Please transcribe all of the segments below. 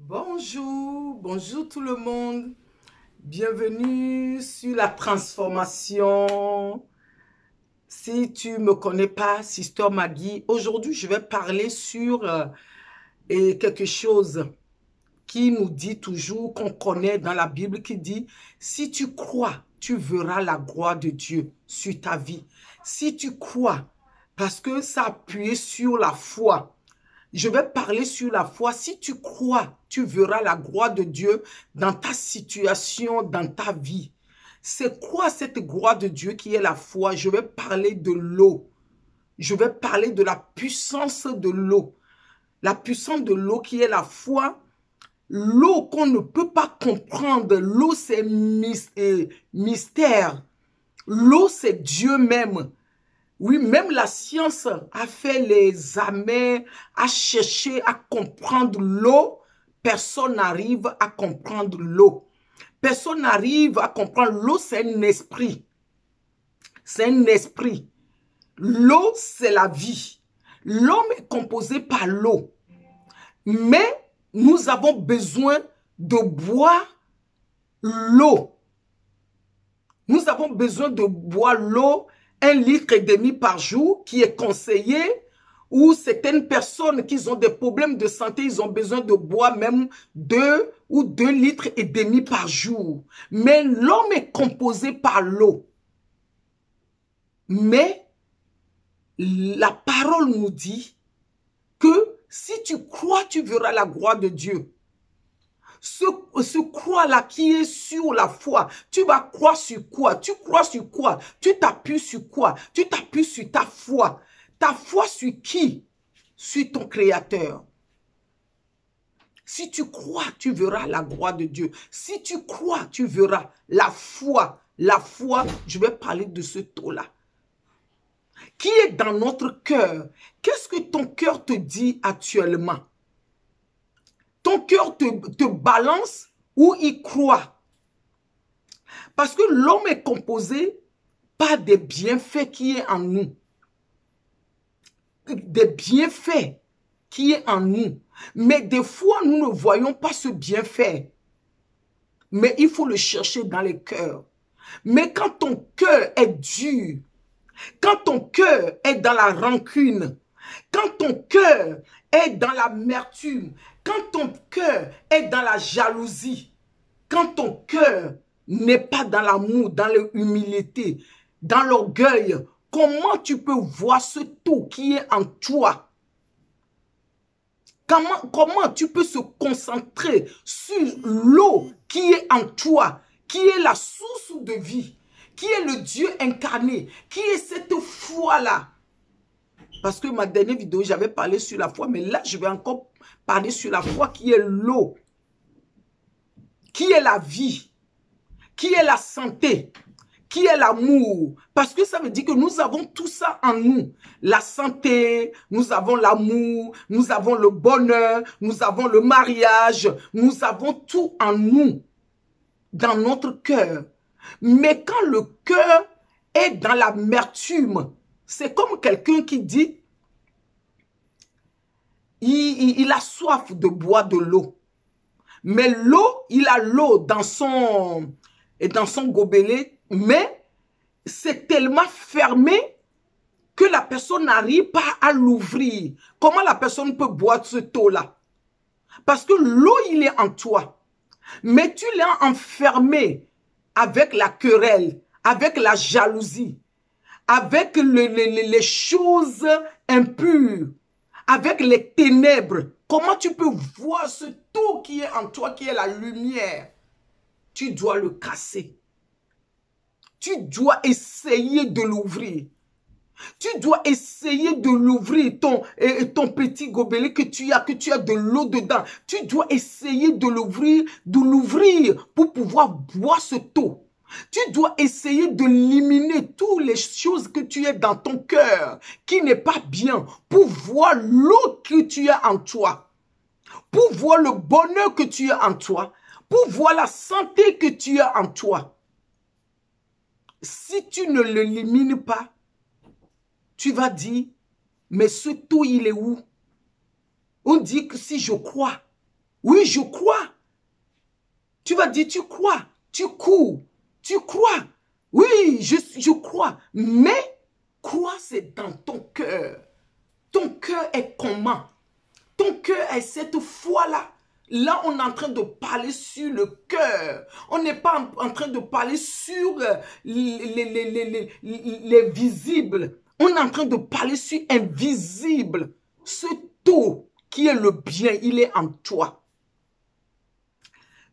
Bonjour, bonjour tout le monde. Bienvenue sur la transformation. Si tu me connais pas, Sister Maggie, aujourd'hui je vais parler sur quelque chose qui nous dit toujours, qu'on connaît dans la Bible, qui dit, si tu crois, tu verras la gloire de Dieu sur ta vie. Si tu crois, parce que ça appuie sur la foi. Je vais parler sur la foi. Si tu crois, tu verras la gloire de Dieu dans ta situation, dans ta vie. C'est quoi cette gloire de Dieu qui est la foi? Je vais parler de l'eau. Je vais parler de la puissance de l'eau. La puissance de l'eau qui est la foi. L'eau qu'on ne peut pas comprendre. L'eau, c'est mystère. L'eau, c'est Dieu même. Oui, même la science a fait les examens, a cherché à comprendre l'eau. Personne n'arrive à comprendre l'eau. Personne n'arrive à comprendre l'eau, c'est un esprit. C'est un esprit. L'eau, c'est la vie. L'homme est composé par l'eau. Mais nous avons besoin de boire l'eau. Nous avons besoin de boire l'eau 1,5 litre par jour qui est conseillé, ou certaines personnes qui ont des problèmes de santé, ils ont besoin de boire même 2 ou 2,5 litres par jour. Mais l'homme est composé par l'eau. Mais la parole nous dit que si tu crois, tu verras la gloire de Dieu. Ce croix-là qui est sur la foi, tu vas croire sur quoi? Tu crois sur quoi? Tu t'appuies sur quoi? Tu t'appuies sur ta foi. Ta foi sur qui? Sur ton Créateur. Si tu crois, tu verras la gloire de Dieu. Si tu crois, tu verras la foi. La foi, je vais parler de ce taux-là. Qui est dans notre cœur? Qu'est-ce que ton cœur te dit actuellement? Ton cœur te balance ou il croit? Parce que l'homme est composé par des bienfaits qui est en nous. Des bienfaits qui est en nous. Mais des fois, nous ne voyons pas ce bienfait. Mais il faut le chercher dans les cœurs. Mais quand ton cœur est dur, quand ton cœur est dans la rancune, quand ton cœur est dans l'amertume, quand ton cœur est dans la jalousie, quand ton cœur n'est pas dans l'amour, dans l'humilité, dans l'orgueil, comment tu peux voir ce tout qui est en toi? Comment tu peux se concentrer sur l'eau qui est en toi, qui est la source de vie, qui est le Dieu incarné, qui est cette foi-là? Parce que ma dernière vidéo, j'avais parlé sur la foi, mais là, je vais encore parler sur la foi qui est l'eau, qui est la vie, qui est la santé, qui est l'amour. Parce que ça veut dire que nous avons tout ça en nous. La santé, nous avons l'amour, nous avons le bonheur, nous avons le mariage, nous avons tout en nous, dans notre cœur. Mais quand le cœur est dans l'amertume, c'est comme quelqu'un qui dit, il a soif de boire de l'eau. Mais l'eau, il a l'eau dans son gobelet, mais c'est tellement fermé que la personne n'arrive pas à l'ouvrir. Comment la personne peut boire ce eau-là? Parce que l'eau, il est en toi. Mais tu l'as enfermé avec la querelle, avec la jalousie, avec les choses impures, avec les ténèbres. Comment tu peux voir ce tout qui est en toi, qui est la lumière? Tu dois le casser. Tu dois essayer de l'ouvrir. Tu dois essayer de l'ouvrir, ton petit gobelet que tu as de l'eau dedans. Tu dois essayer de l'ouvrir pour pouvoir boire ce eau. Tu dois essayer de éliminer toutes les choses que tu as dans ton cœur qui n'est pas bien pour voir l'eau que tu as en toi, pour voir le bonheur que tu as en toi, pour voir la santé que tu as en toi. Si tu ne l'élimines pas, tu vas dire, mais ce tout, il est où? On dit que si je crois, Oui, je crois. Tu vas dire, tu crois, tu cours, tu crois. Oui, je crois. Mais croire, c'est dans ton cœur. Ton cœur est comment? Ton cœur est cette foi-là. Là, on est en train de parler sur le cœur. On n'est pas en train de parler sur les visibles. On est en train de parler sur invisible. Ce tout qui est le bien, il est en toi.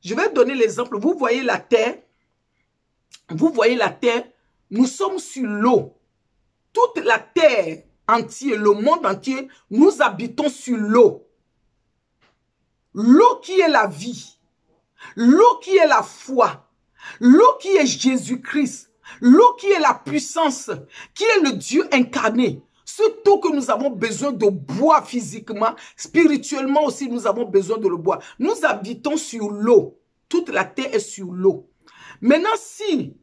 Je vais donner l'exemple. Vous voyez la terre. Vous voyez la terre. Nous sommes sur l'eau. Toute la terre entière, le monde entier, nous habitons sur l'eau. L'eau qui est la vie. L'eau qui est la foi. L'eau qui est Jésus-Christ. L'eau qui est la puissance. Qui est le Dieu incarné. Ce tout que nous avons besoin de boire physiquement, spirituellement aussi, nous avons besoin de le boire. Nous habitons sur l'eau. Toute la terre est sur l'eau. Maintenant, si,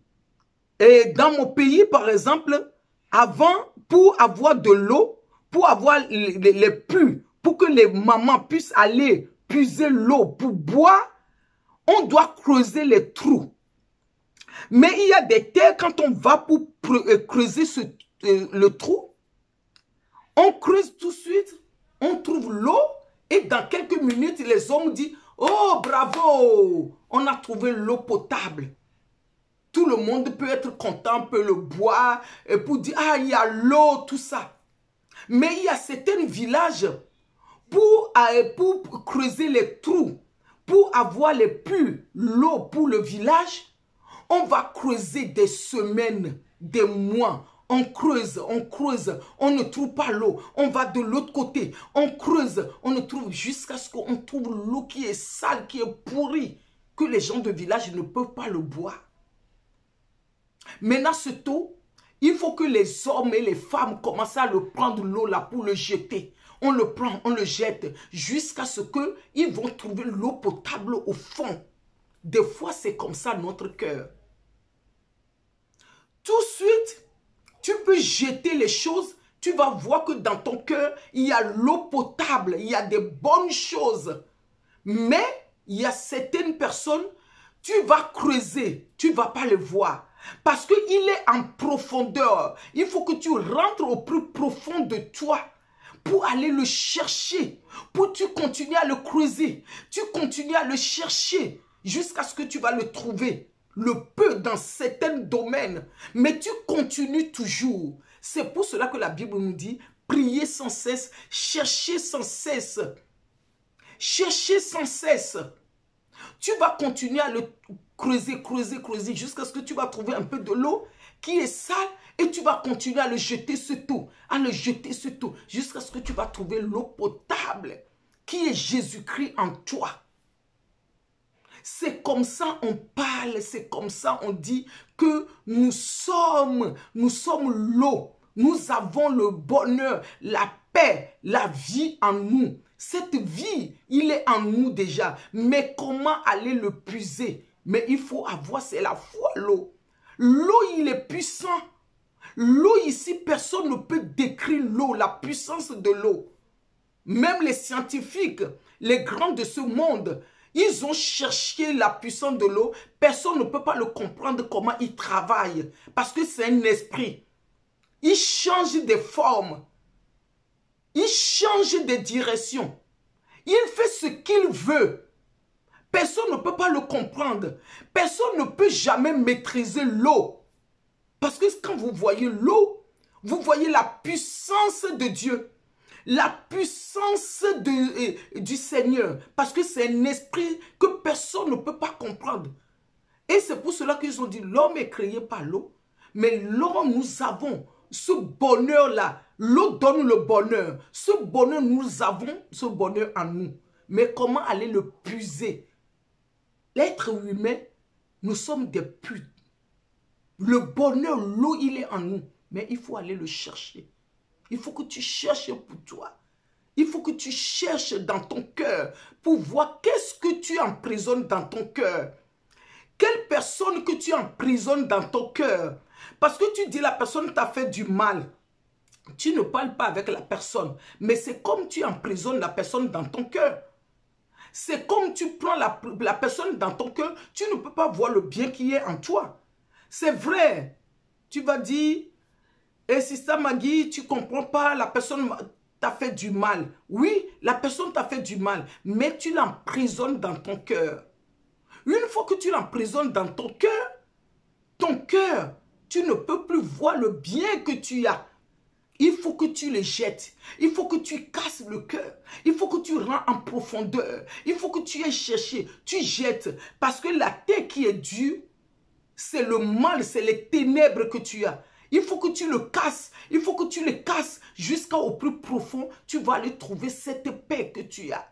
dans mon pays, par exemple, avant, pour avoir de l'eau, pour avoir les puits, pour que les mamans puissent aller puiser l'eau pour boire, on doit creuser les trous. Mais il y a des terres, quand on va pour creuser le trou, on creuse tout de suite, on trouve l'eau et dans quelques minutes, les hommes disent « Oh, bravo, on a trouvé l'eau potable. » Tout le monde peut être content, peut le boire et pour dire « Ah, il y a l'eau, tout ça. » Mais il y a certains villages pour creuser les trous, pour avoir les puits, l'eau pour le village, on va creuser des semaines, des mois. On creuse, on ne trouve pas l'eau. On va de l'autre côté, on creuse, on ne trouve jusqu'à ce qu'on trouve l'eau qui est sale, qui est pourrie, que les gens de village ne peuvent pas le boire. Maintenant, ce taux, il faut que les hommes et les femmes commencent à le prendre l'eau là pour le jeter. On le prend, on le jette jusqu'à ce qu'ils vont trouver l'eau potable au fond. Des fois, c'est comme ça notre cœur. Tout de suite, tu peux jeter les choses, tu vas voir que dans ton cœur, il y a l'eau potable, il y a des bonnes choses. Mais il y a certaines personnes, tu vas creuser, tu ne vas pas les voir. Parce qu'il est en profondeur. Il faut que tu rentres au plus profond de toi pour aller le chercher, pour tu continues à le creuser. Tu continues à le chercher jusqu'à ce que tu vas le trouver. Le peu dans certains domaines, mais tu continues toujours. C'est pour cela que la Bible nous dit, priez sans cesse, cherchez sans cesse. Cherchez sans cesse. Tu vas continuer à le creuser, creuser, creuser, jusqu'à ce que tu vas trouver un peu de l'eau qui est sale et tu vas continuer à le jeter ce tout, jusqu'à ce que tu vas trouver l'eau potable qui est Jésus-Christ en toi. C'est comme ça on parle, c'est comme ça on dit que nous sommes l'eau. Nous avons le bonheur, la paix, la vie en nous. Cette vie, il est en nous déjà. Mais comment aller le puiser? Mais il faut avoir, c'est la foi, l'eau. L'eau, il est puissant. L'eau ici, personne ne peut décrire l'eau, la puissance de l'eau. Même les scientifiques, les grands de ce monde, ils ont cherché la puissance de l'eau. Personne ne peut pas le comprendre comment il travaille. Parce que c'est un esprit. Il change des formes. Il change de direction. Il fait ce qu'il veut. Personne ne peut pas le comprendre. Personne ne peut jamais maîtriser l'eau. Parce que quand vous voyez l'eau, vous voyez la puissance de Dieu. La puissance du Seigneur. Parce que c'est un esprit que personne ne peut pas comprendre. Et c'est pour cela qu'ils ont dit, l'homme est créé par l'eau. Mais l'homme, nous avons ce bonheur-là. L'eau donne le bonheur. Ce bonheur, nous avons ce bonheur en nous. Mais comment aller le puiser? L'être humain, nous sommes des putes. Le bonheur, l'eau, il est en nous. Mais il faut aller le chercher. Il faut que tu cherches pour toi. Il faut que tu cherches dans ton cœur pour voir qu'est-ce que tu emprisonnes dans ton cœur. Quelle personne que tu emprisonnes dans ton cœur? Parce que tu dis la personne t'a fait du mal. Tu ne parles pas avec la personne. Mais c'est comme tu emprisonnes la personne dans ton cœur. C'est comme tu prends la personne dans ton cœur, tu ne peux pas voir le bien qui est en toi. C'est vrai. Tu vas dire, et si ça m'a dit, tu ne comprends pas, la personne t'a fait du mal. Oui, la personne t'a fait du mal, mais tu l'emprisonnes dans ton cœur. Une fois que tu l'emprisonnes dans ton cœur, tu ne peux plus voir le bien que tu as. Il faut que tu le jettes. Il faut que tu casses le cœur. Il faut que tu rentres en profondeur. Il faut que tu aies cherché. Tu jettes. Parce que la terre qui est dure, c'est le mal, c'est les ténèbres que tu as. Il faut que tu le casses. Il faut que tu le casses jusqu'au plus profond. Tu vas aller trouver cette paix que tu as.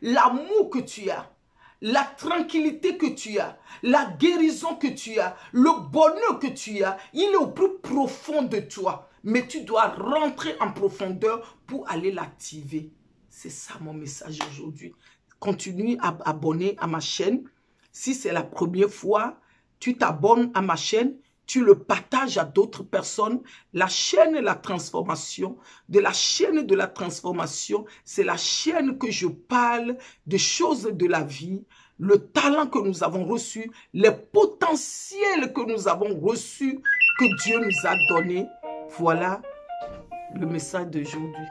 L'amour que tu as. La tranquillité que tu as, la guérison que tu as, le bonheur que tu as, il est au plus profond de toi. Mais tu dois rentrer en profondeur pour aller l'activer. C'est ça mon message aujourd'hui. Continue à abonner à ma chaîne. Si c'est la première fois, tu t'abonnes à ma chaîne. Tu le partages à d'autres personnes. La chaîne de la transformation, c'est la chaîne que je parle de choses de la vie, le talent que nous avons reçu, les potentiels que nous avons reçus, que Dieu nous a donnés. Voilà le message d'aujourd'hui.